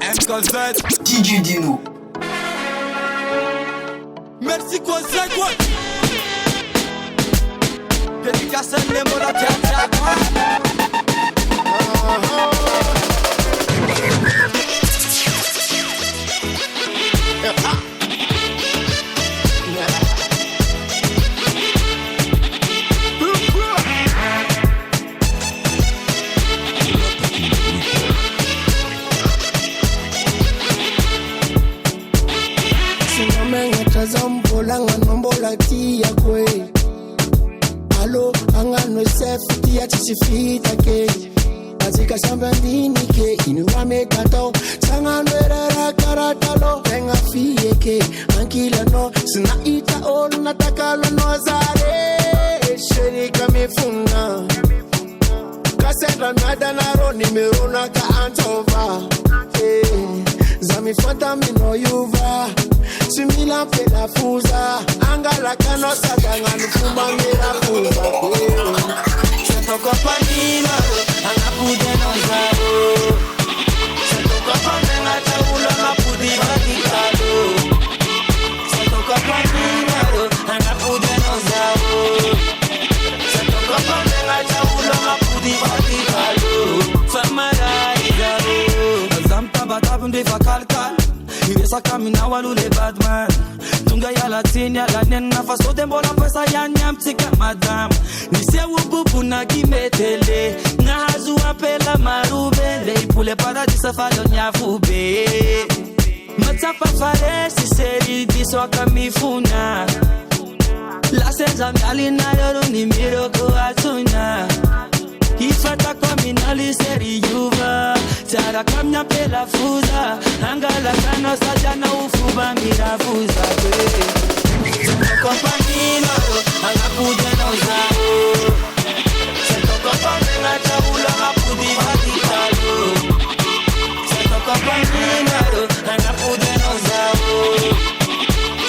MKZ DJ Dino. Merci Kozek. Dédicace à Nemo la Tiata. Zambolanga nombola tia kwe alo angano safety atisifita ke azika shamba ndini ke inuame kato sanganwerera karatalo tenga fie ke ankila no sina ita ol natakalo no zare sherika mifuna kasenda nada naro nimerona ka antova zami fanta mino yuva simila pela fuza angala kano saganga nufuma mira fuza Seto kompanina anapude no zaro Seto kompanina chaula napudi vakitalo Seto kompanina anapude no zaro Seto kompanina chaula napudi vakitalo Famara izaro Azamta batabu ndifa kalkal Iresa kamina walule badman Tunga yala tini yala nena faso dembola pesa ya nyamtika madam Nise wububu na gimetele Na hazu apela marube Leipule paradisa falo nyafube Matapa fare si seri diso akamifuna La senza miali na yoru ni miroko atuna Ifata kwa minali seri yuva Tara kamnya pela fuza Angala kano sajana ufuba mira fuza Sento kompanina Angapude no zao Sento kompanina Chaula ngapudi vakitalo Sento kompanina Angapude no zao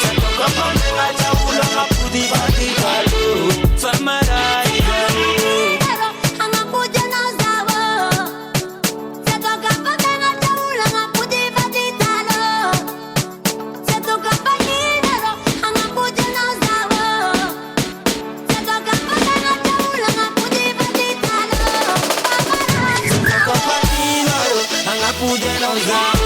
Sento kompanina Chaula ngapudi vakitalo Famara Pudendo usar